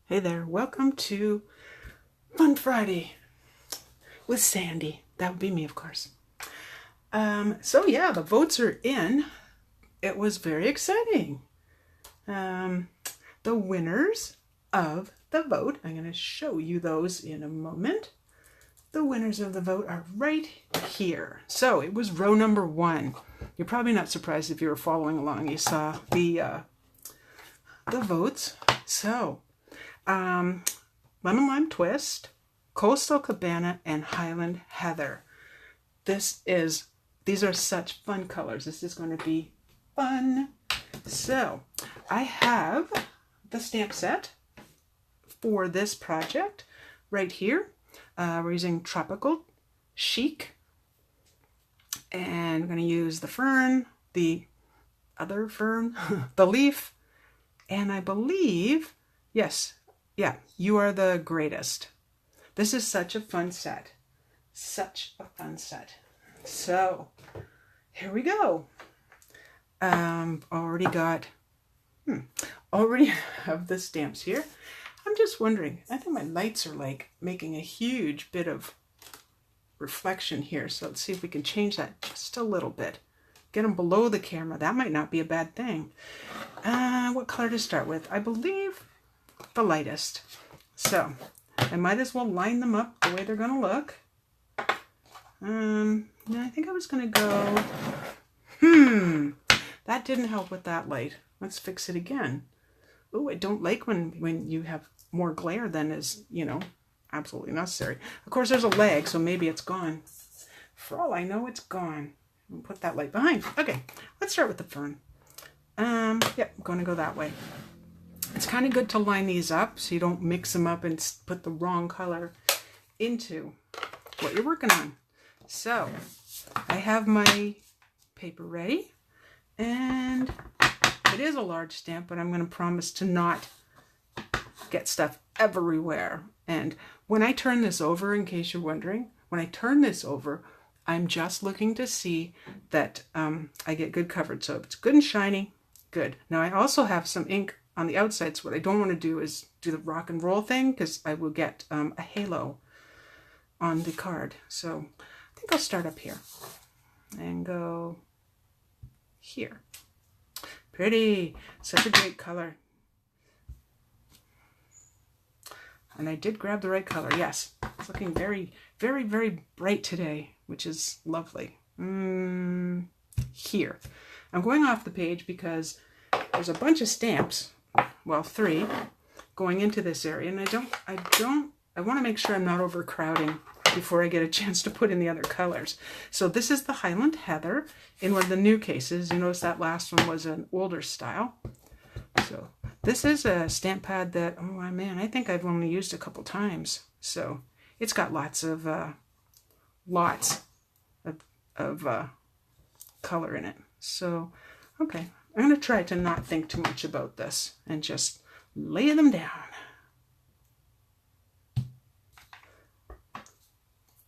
Hey there, welcome to Fun Friday with Sandy. That would be me, of course. So yeah, the votes are in. It was very exciting. The winners of the vote, I'm going to show you those in a moment. The winners of the vote are right here. So it was row number 1. You're probably not surprised if you were following along. You saw the votes. So Lemon Lime Twist, Coastal Cabana, and Highland Heather. These are such fun colors. This is going to be fun. So I have the stamp set for this project right here. We're using Tropical Chic, and I'm going to use the fern, the other fern, the leaf, and I believe, yes, yeah, You Are the Greatest. This is such a fun set. Such a fun set. So, here we go. Already have the stamps here. I'm just wondering, I think my lights are like making a huge bit of reflection here. So let's see if we can change that just a little bit. Get them below the camera. That might not be a bad thing. What color to start with? I believe the lightest. So I might as well line them up the way they're going to look. I think I was going to go, that didn't help with that light. Let's fix it again. Oh, I don't like when you have more glare than is, absolutely necessary. Of course, there's a lag, so maybe it's gone. For all I know, it's gone. I'll put that light behind. Okay, let's start with the fern. Yep, I'm going to go that way. It's kind of good to line these up so you don't mix them up and put the wrong color into what you're working on. So, I have my paper ready, and it is a large stamp, but I'm going to promise to not get stuff everywhere. And when I turn this over, in case you're wondering, when I turn this over, I'm just looking to see that I get good coverage. So if it's good and shiny, good. Now I also have some ink on the outside, so what I don't want to do is do the rock and roll thing, because I will get a halo on the card. So I think I'll start up here and go here. Pretty. Such a great color. And I did grab the right color. Yes. It's looking very, very, very bright today, which is lovely. Here. I'm going off the page because there's a bunch of stamps, well, 3, going into this area, and I want to make sure I'm not overcrowding before I get a chance to put in the other colors. So this is the Highland Heather in one of the new cases. You notice that last one was an older style. So this is a stamp pad that, oh man, I think I've only used a couple times. So it's got lots of color in it. So, okay, I'm going to try to not think too much about this and just lay them down.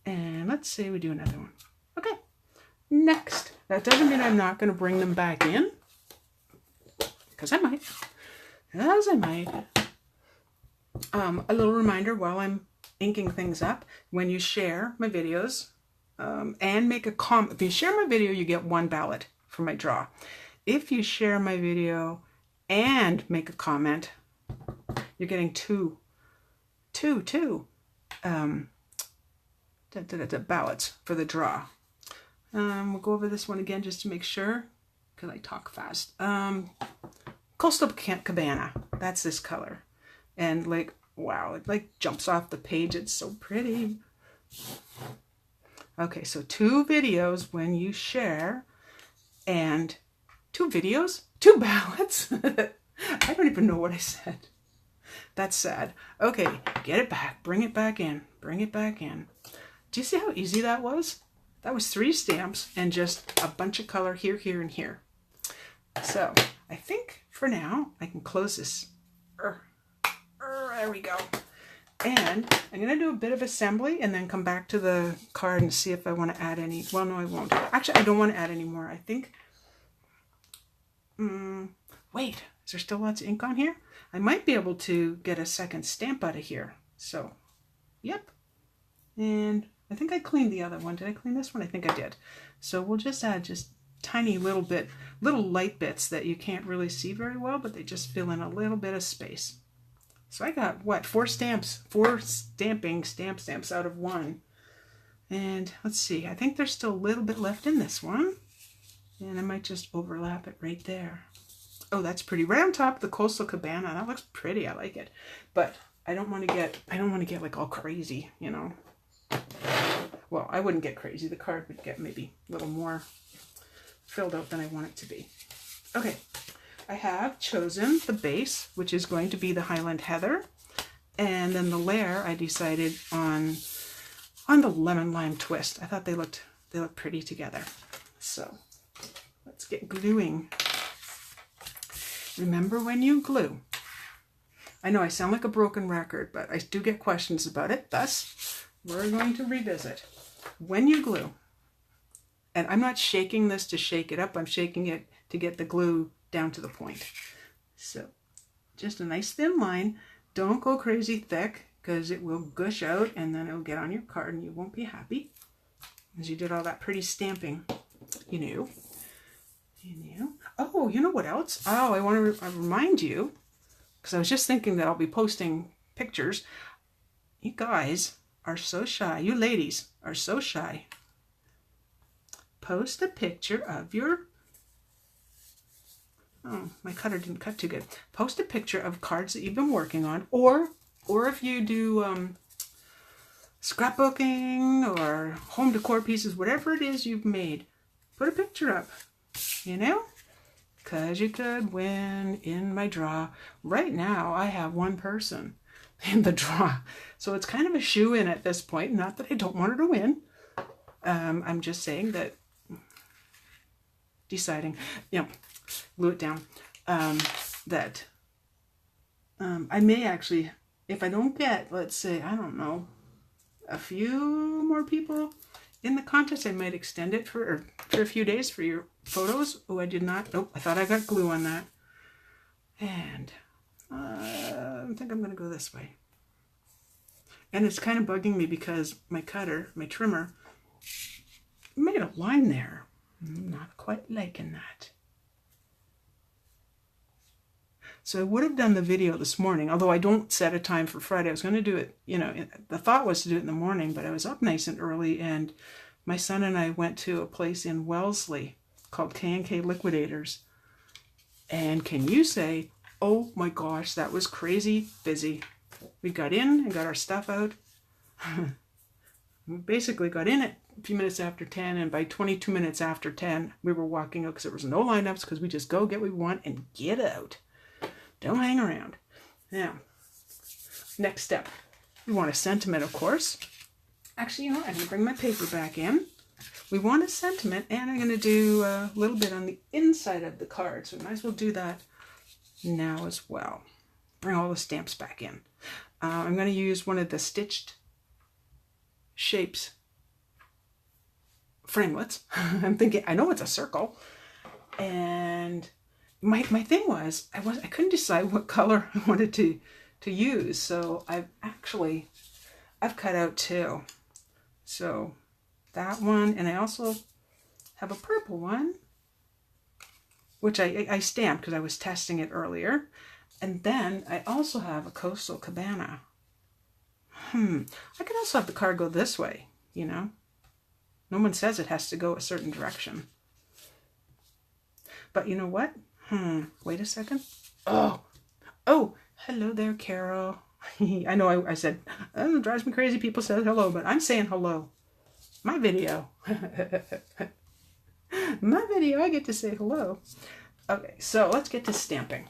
And let's say we do another one. Okay, next. That doesn't mean I'm not going to bring them back in, because I might. As I might. A little reminder while I'm inking things up, when you share my videos and make a comment. If you share my video, you get 1 ballot for my draw. If you share my video and make a comment, you're getting two ballots for the draw. We'll go over this one again just to make sure, because I talk fast. Coastal Cabana, that's this color. And like, wow, it like jumps off the page. It's so pretty. Okay, so 2 videos when you share, and 2 videos, 2 ballots. I don't even know what I said. That's sad. Okay, get it back, bring it back in, bring it back in. Do you see how easy that was? That was 3 stamps and just a bunch of color here, here, and here. So I think for now I can close this. There we go. And I'm going to do a bit of assembly and then come back to the card and see if I want to add any. Well, no, I won't. Actually, I don't want to add any more. I think, wait, is there still lots of ink on here? I might be able to get a second stamp out of here. So, yep. And I think I cleaned the other one. Did I clean this one? I think I did. So we'll just add just tiny little light bits that you can't really see very well, but they just fill in a little bit of space. So I got, what, 4 stamps, 4 stamps out of 1. And let's see, I think there's still a little bit left in this one. And I might just overlap it right there. Oh, that's pretty. Right on top of the Coastal Cabana. That looks pretty. I like it. But I don't want to get like all crazy, you know. Well, I wouldn't get crazy. The card would get maybe a little more filled out than I want it to be. Okay, I have chosen the base, which is going to be the Highland Heather. And then the layer I decided on the Lemon Lime Twist. I thought they looked pretty together. So let's get gluing. Remember when you glue. I know I sound like a broken record, but I do get questions about it. Thus, we're going to revisit. When you glue, and I'm not shaking this to shake it up, I'm shaking it to get the glue down to the point. So just a nice thin line. Don't go crazy thick because it will gush out and then it'll get on your card and you won't be happy. As you did all that pretty stamping, you knew. Oh, you know what else? Oh, I want to remind you, because I was just thinking that I'll be posting pictures. You guys are so shy. You ladies are so shy. Post a picture of your... Oh, my cutter didn't cut too good. Post a picture of cards that you've been working on, or if you do scrapbooking or home decor pieces, whatever it is you've made, put a picture up. You know, because you could win in my draw. Right now, I have one person in the draw. So it's kind of a shoe-in at this point. Not that I don't want her to win. I'm just saying that, deciding, you know, glue it down, that I may actually, if I don't get, let's say, I don't know, a few more people in the contest, I might extend it for a few days for your photos. Oh, I did not. Oh, I thought I got glue on that. And I think I'm going to go this way. And it's kind of bugging me because my cutter, my trimmer, made a line there. I'm not quite liking that. So I would have done the video this morning, although I don't set a time for Friday. I was going to do it, you know, the thought was to do it in the morning, but I was up nice and early, and my son and I went to a place in Wellesley called K&K Liquidators. And can you say, oh my gosh, that was crazy busy. We got in and got our stuff out. We basically got in at a few minutes after 10, and by 22 minutes after 10, we were walking out because there was no lineups, because we just go get what we want and get out. Don't hang around. Now, next step. We want a sentiment, of course. Actually, you know what? I'm going to bring my paper back in. We want a sentiment, and I'm going to do a little bit on the inside of the card. So we might as well do that now as well. Bring all the stamps back in. I'm going to use one of the stitched shapes framelits. I'm thinking, I know it's a circle. And my thing was, I couldn't decide what color I wanted to use. So I've cut out 2. So that one, and I also have a purple one, which I stamped because I was testing it earlier. And then I also have a Coastal Cabana. I could also have the card go this way, you know. No one says it has to go a certain direction. But you know what? Wait a second. Oh, hello there, Carol. I know I said, oh, it drives me crazy. People say hello, but I'm saying hello. My video. My video, I get to say hello. Okay, so let's get to stamping.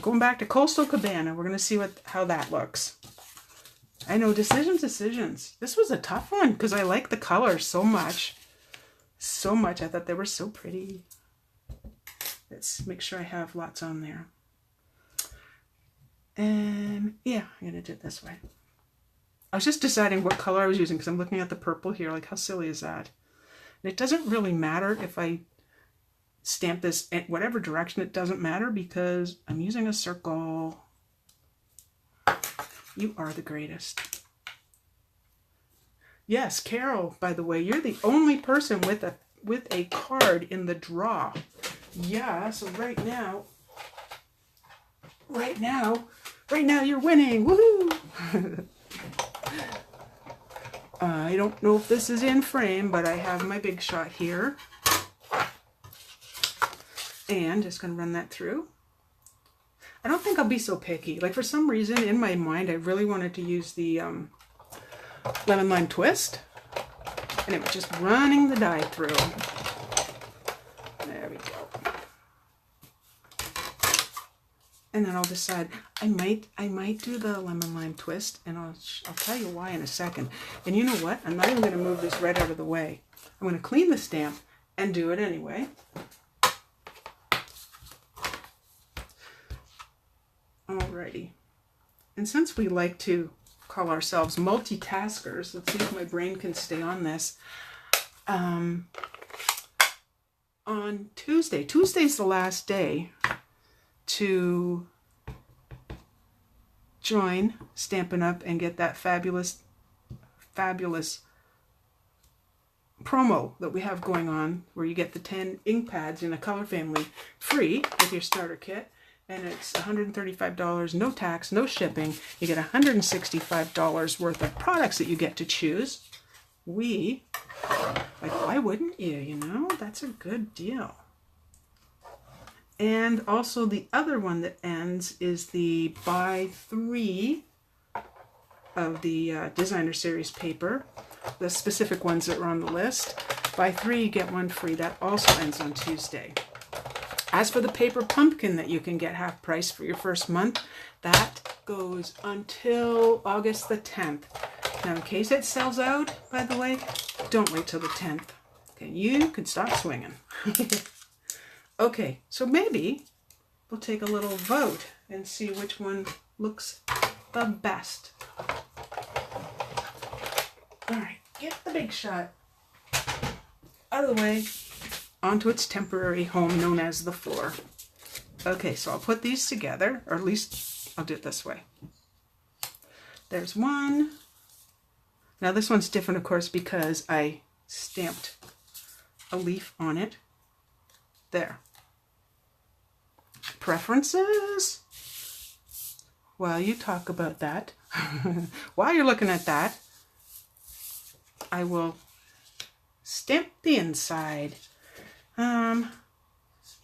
Going back to Coastal Cabana, we're going to see how that looks. I know, decisions. This was a tough one because I like the colors so much. So much. I thought they were so pretty. Let's make sure I have lots on there. And yeah, I'm going to do it this way. I was just deciding what color I was using because I'm looking at the purple here. Like, how silly is that? And it doesn't really matter if I stamp this in whatever direction. It doesn't matter because I'm using a circle. You are the greatest. Yes, Carol, by the way, you're the only person with a card in the draw. Yeah, so right now you're winning. Woohoo! I don't know if this is in frame, but I have my big shot here. And just going to run that through. I don't think I'll be so picky. Like, for some reason, in my mind, I really wanted to use the lemon lime twist. And it was just running the die through. There we go. And then I'll decide, I might do the lemon lime twist, and I'll tell you why in a second. And you know what? I'm not even going to move this right out of the way. I'm going to clean the stamp and do it anyway. Alrighty. And since we like to call ourselves multitaskers, let's see if my brain can stay on this. On Tuesday's the last day to join Stampin' Up! And get that fabulous promo that we have going on, where you get the 10 ink pads in a color family free with your starter kit. And it's $135, no tax, no shipping. You get $165 worth of products that you get to choose. Like, why wouldn't you, you know? That's a good deal. And also the other one that ends is the buy 3 of the designer series paper. The specific ones that were on the list. Buy 3, get 1 free. That also ends on Tuesday. As for the paper pumpkin that you can get half price for your first month, that goes until August the 10th. Now, in case it sells out, by the way, don't wait till the 10th. Okay, you can stop swinging. Okay, so maybe we'll take a little vote and see which one looks the best. All right, get the big shot out of the way. Onto its temporary home known as the floor. Okay, so I'll put these together, or at least I'll do it this way. There's one. Now this one's different, of course, because I stamped a leaf on it. There. Preferences? While you talk about that, while you're looking at that, I will stamp the inside. Yeah,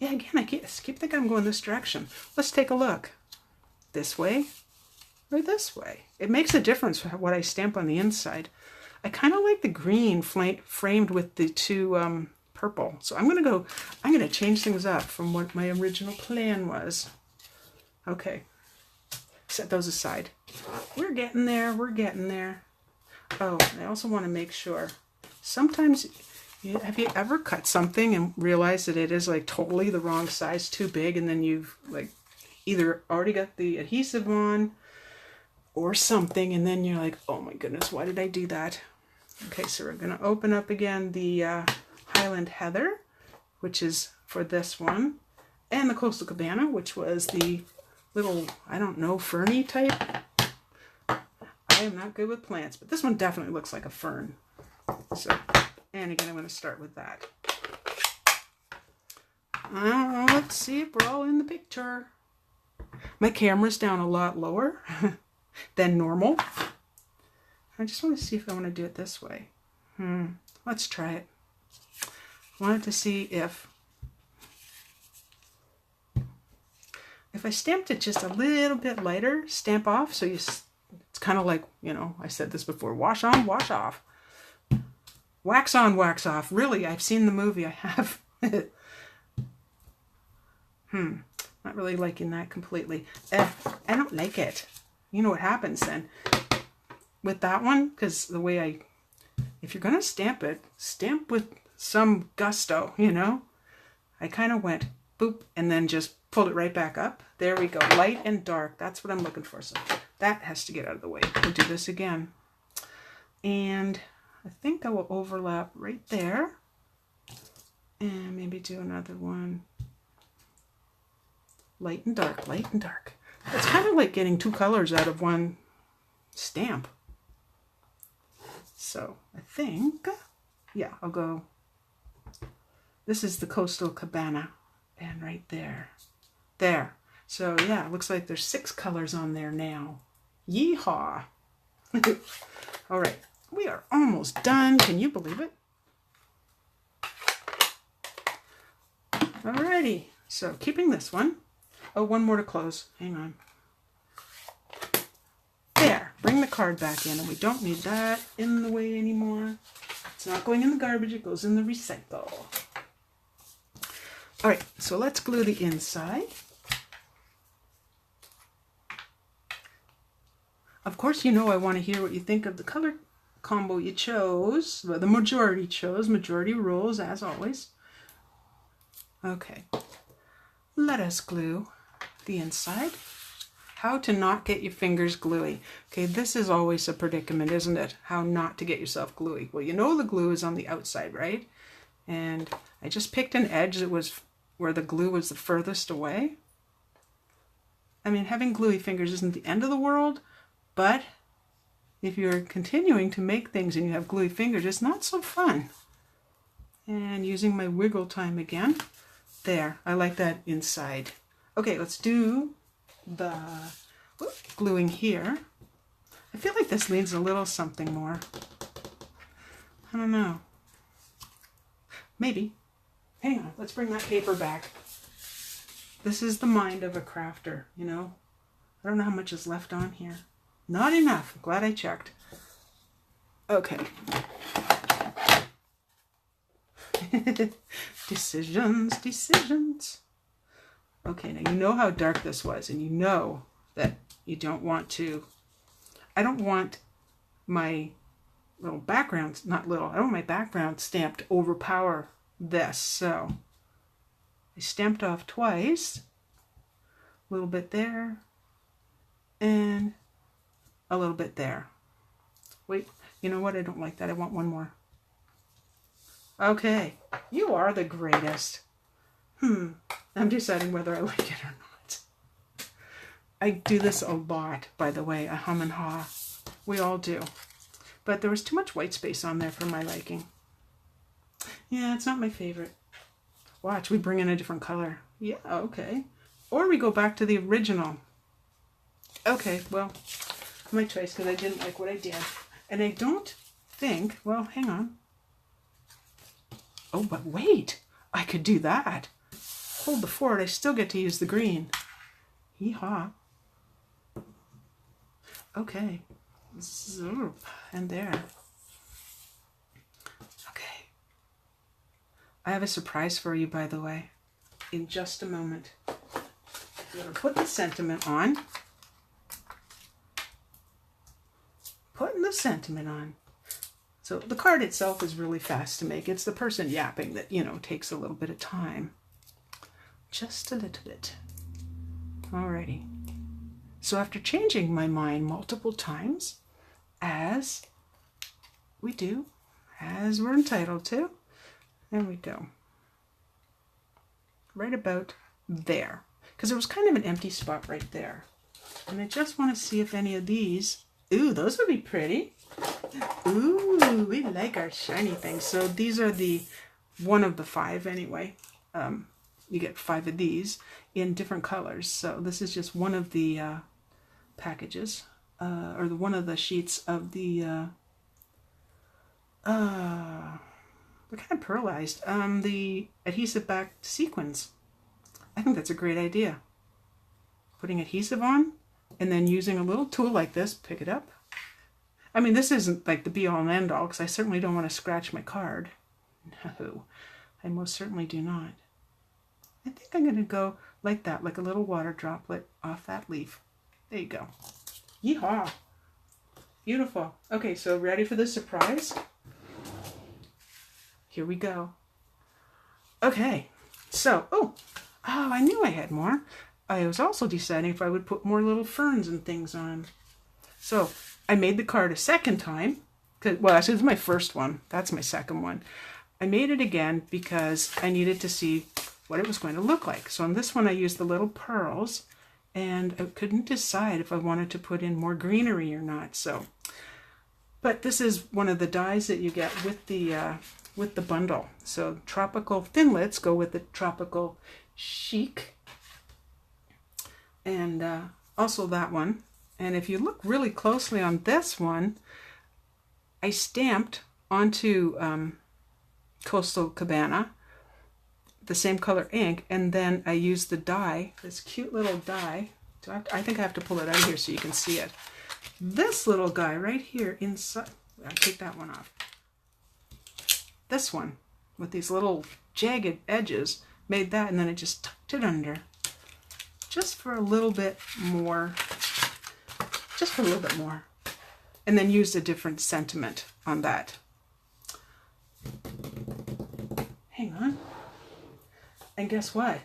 again, I keep thinking I'm going this direction. Let's take a look. This way or this way. It makes a difference for what I stamp on the inside. I kind of like the green framed with the 2 purple. So I'm going to change things up from what my original plan was. Okay. Set those aside. We're getting there. We're getting there. Oh, I also want to make sure. Sometimes... Have you ever cut something and realized that it is like totally the wrong size, too big, and then you've like either already got the adhesive on or something, and then you're like, oh my goodness, why did I do that? Okay, so we're going to open up again the Highland Heather, which is for this one, and the Coastal Cabana, which was the little, I don't know, ferny type. I am not good with plants, but this one definitely looks like a fern. So... And again, I'm going to start with that. Let's see if we're all in the picture. My camera's down a lot lower than normal. I just want to see if I want to do it this way. Let's try it. I wanted to see if I stamped it just a little bit lighter, stamp off, so it's kind of like, you know, I said this before, wash on, wash off. Wax on, wax off. Really, I've seen the movie. I have. Not really liking that completely. I don't like it. You know what happens then with that one? Because the way if you're going to stamp it, stamp with some gusto, you know? I kind of went boop and then just pulled it right back up. There we go. Light and dark. That's what I'm looking for. So that has to get out of the way. We'll do this again. And... I think I will overlap right there. And maybe do another one. Light and dark, light and dark. It's kind of like getting two colors out of one stamp. So I think, yeah, I'll go. This is the Coastal Cabana. And right there. There. So yeah, it looks like there's 6 colors on there now. Yeehaw! All right, we are almost done. Can you believe it? Alrighty, so keeping this one. Oh, one more to close. Hang on. There, bring the card back in, and we don't need that in the way anymore. It's not going in the garbage, it goes in the recycle. All right, so let's glue the inside. Of course, you know I want to hear what you think of the color combo you chose. Well, the majority chose. Majority rules, as always. Okay, let us glue the inside. How to not get your fingers gluey. Okay, this is always a predicament, isn't it? How not to get yourself gluey. Well, you know the glue is on the outside, right? And I just picked an edge that was where the glue was the furthest away. I mean, having gluey fingers isn't the end of the world, but if you're continuing to make things and you have gluey fingers, it's not so fun. And using my wiggle time again. There, I like that inside. Okay, let's do the gluing here. I feel like this needs a little something more. I don't know. Maybe. Hang on, let's bring that paper back. This is the mind of a crafter, you know. I don't know how much is left on here. Not enough. I'm glad I checked. Okay. Decisions. Okay, now you know how dark this was, and you know that you don't want to. I don't want my little background, I don't want my background stamp to overpower this, so I stamped off twice. A little bit there, and a little bit there. Wait, you know what? I don't like that. I want one more. Okay, you are the greatest. I'm deciding whether I like it or not. I do this a lot, by the way. I hum and haw. We all do. But there was too much white space on there for my liking. Yeah, it's not my favorite. Watch, we bring in a different color. Yeah, okay. Or we go back to the original. Okay, well, my choice, because I didn't like what I did. And I don't think, well, hang on. Oh, but wait, I could do that. Hold the fort, I still get to use the green. Hee-haw. Okay. Zoop. And there. Okay. I have a surprise for you, by the way, in just a moment. I'm going to put the sentiment on. Putting the sentiment on. So the card itself is really fast to make. It's the person yapping that, you know, takes a little bit of time. Just a little bit. Alrighty. So after changing my mind multiple times, as we do, as we're entitled to, there we go. Right about there. Because there was kind of an empty spot right there. And I just want to see if any of these, ooh, those would be pretty. Ooh, we like our shiny things. So these are the one of the 5 anyway. You get 5 of these in different colors. So this is just one of the packages, or one of the sheets of the, they're kind of pearlized, the adhesive back sequins. I think that's a great idea. Putting adhesive on and then using a little tool like this, pick it up. I mean, this isn't like the be-all and end-all, because I certainly don't want to scratch my card. No, I most certainly do not. I think I'm going to go like that, like a little water droplet off that leaf. There you go. Yeehaw! Beautiful. Okay, so ready for the surprise? Here we go. Okay, so, oh, I knew I had more. I was also deciding if I would put more little ferns and things on. So I made the card a second time. Well, actually, this is my first one. That's my second one. I made it again because I needed to see what it was going to look like. So on this one I used the little pearls, and I couldn't decide if I wanted to put in more greenery or not. So, but this is one of the dies that you get with the bundle. So tropical thinlits go with the tropical chic, and also that one. And if you look really closely on this one, I stamped onto Coastal Cabana the same color ink, and then I used the die, this cute little die. I think I have to pull it out here so you can see it. This little guy right here inside, I'll take that one off. This one with these little jagged edges made that, and then I just tucked it under just for a little bit more, and then used a different sentiment on that. Hang on. And guess what?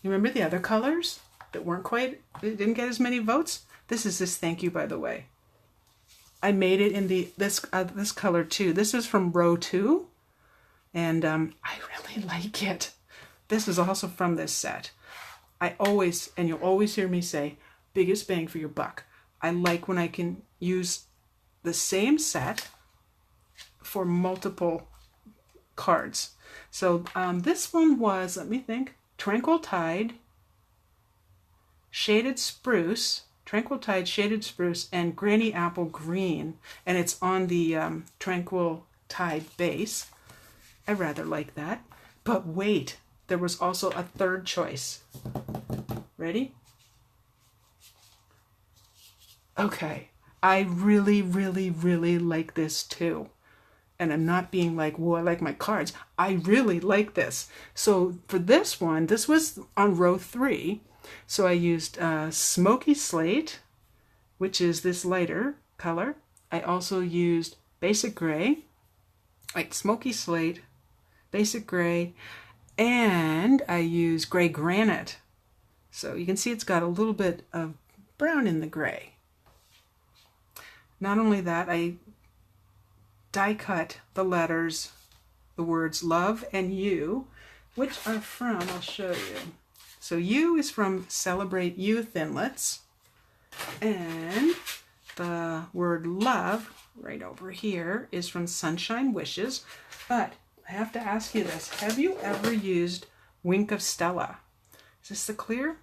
You remember the other colors that weren't quite, didn't get as many votes? This is this thank you, by the way. I made it in this color too. This is from row 2, and I really like it. This is also from this set. I always, and you'll always hear me say, biggest bang for your buck. I like when I can use the same set for multiple cards. So this one was, let me think, Tranquil Tide, Shaded Spruce, Tranquil Tide, Shaded Spruce, and Granny Apple Green. And it's on the Tranquil Tide base. I rather like that. But wait, there was also a third choice. Ready? Okay, I really, really, really like this too. And I'm not being like, whoa, I like my cards. I really like this. So for this one, this was on row 3. So I used Smoky Slate, which is this lighter color. I also used Basic Gray, like Smoky Slate, Basic Gray, and I used Gray Granite. So you can see it's got a little bit of brown in the gray. Not only that, I die cut the letters, the words love and you, which are from, I'll show you. So you is from Celebrate You Thinlits, and the word love right over here is from Sunshine Wishes. But I have to ask you this. Have you ever used Wink of Stella? Is this the clear?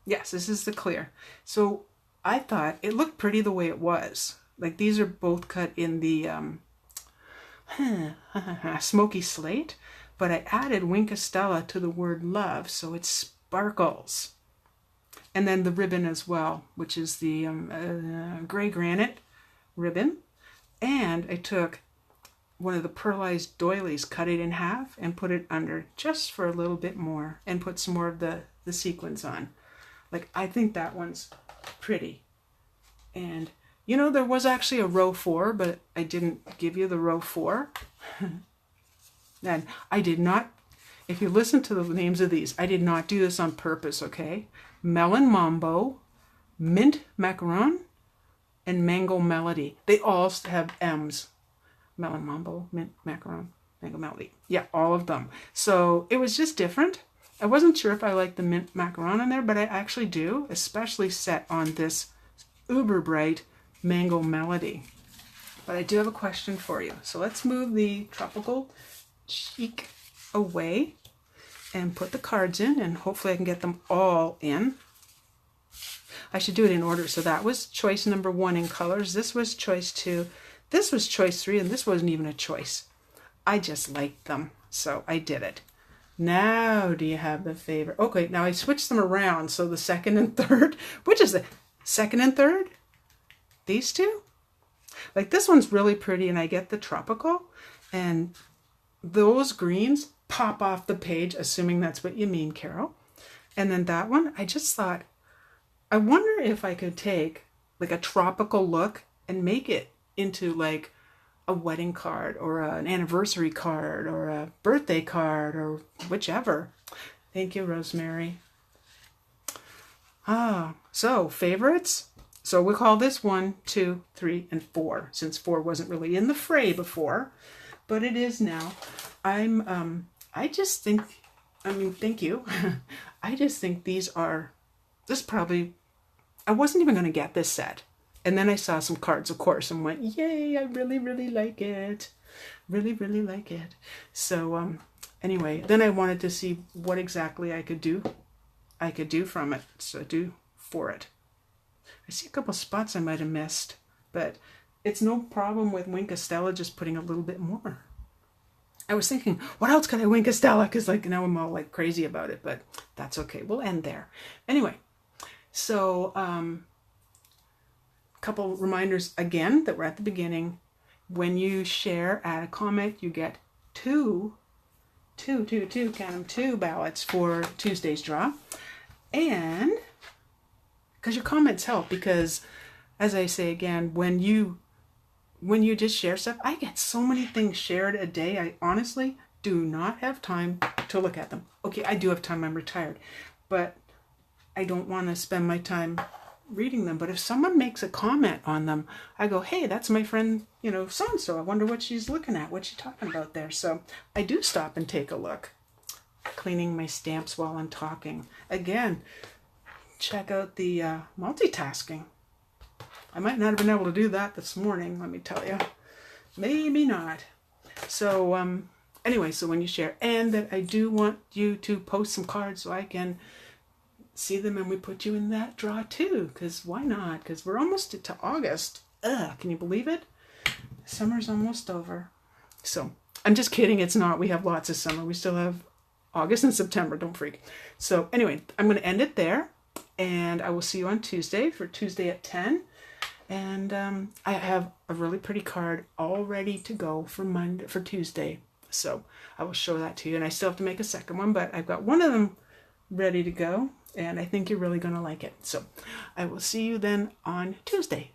Yes, this is the clear. So I thought it looked pretty the way it was. Like these are both cut in the Smoky Slate, but I added Wink of Stella to the word love, so it sparkles. And then the ribbon as well, which is the Gray Granite ribbon. And I took one of the pearlized doilies, cut it in half, and put it under just for a little bit more, and put some more of the sequins on. Like, I think that one's pretty. And you know, there was actually a row 4, but I didn't give you the row 4. And I did not, if you listen to the names of these, I did not do this on purpose, okay? Melon Mambo, Mint Macaron, and Mango Melody. They all have M's. Melon Mambo, Mint Macaron, Mango Melody. Yeah, all of them. So it was just different. I wasn't sure if I liked the Mint Macaron in there, but I actually do, especially set on this uber bright Mango Melody. But I do have a question for you. So let's move the Tropical Chic away and put the cards in, and hopefully I can get them all in. I should do it in order. So that was choice number 1 in colors. This was choice 2. This was choice 3, and this wasn't even a choice. I just liked them, so I did it. Now, do you have the favorite? Okay, now I switched them around. So the second and third, which is the second and third? These two? Like this one's really pretty, and I get the tropical, and those greens pop off the page, assuming that's what you mean, Carol. And then that one, I just thought, I wonder if I could take like a tropical look and make it into like a wedding card or an anniversary card or a birthday card or whichever. Thank you, Rosemary. So favorites? So we'll call this 1, 2, 3, and 4, since 4 wasn't really in the fray before, but it is now. I just think, I mean, thank you. I just think this probably, I wasn't even going to get this set. And then I saw some cards, of course, and went, yay, I really, really like it. Really, really like it. So, anyway, then I wanted to see what exactly I could do from it. So do for it. I see a couple spots I might have missed, but it's no problem with Wink Estella just putting a little bit more. I was thinking, what else could I Wink Estella? Because like now I'm all like crazy about it, but that's okay. We'll end there. Anyway, so couple reminders again that we're at the beginning. When you share, add a comment, you get two ballots for Tuesday's draw. And because your comments help, because as I say again, when you just share stuff, I get so many things shared a day. I honestly do not have time to look at them. Okay, I do have time, I'm retired, but I don't want to spend my time reading them. But if someone makes a comment on them, I go, hey, that's my friend, so-and-so. I wonder what she's looking at, what she's talking about there. So I do stop and take a look. Cleaning my stamps while I'm talking. Again, check out the multitasking. I might not have been able to do that this morning, let me tell you. Maybe not. So anyway, so when you share, and that I do want you to post some cards so I can see them and we put you in that draw too, because why not? Because we're almost to August. Can you believe it? Summer's almost over. So I'm just kidding, it's not. We have lots of summer. We still have August and September, don't freak. So anyway, I'm going to end it there, and I will see you on Tuesday for Tuesday at 10. And I have a really pretty card all ready to go for Tuesday. So I will show that to you, and I still have to make a second one, but I've got one of them ready to go, and I think you're really going to like it. So I will see you then on Tuesday.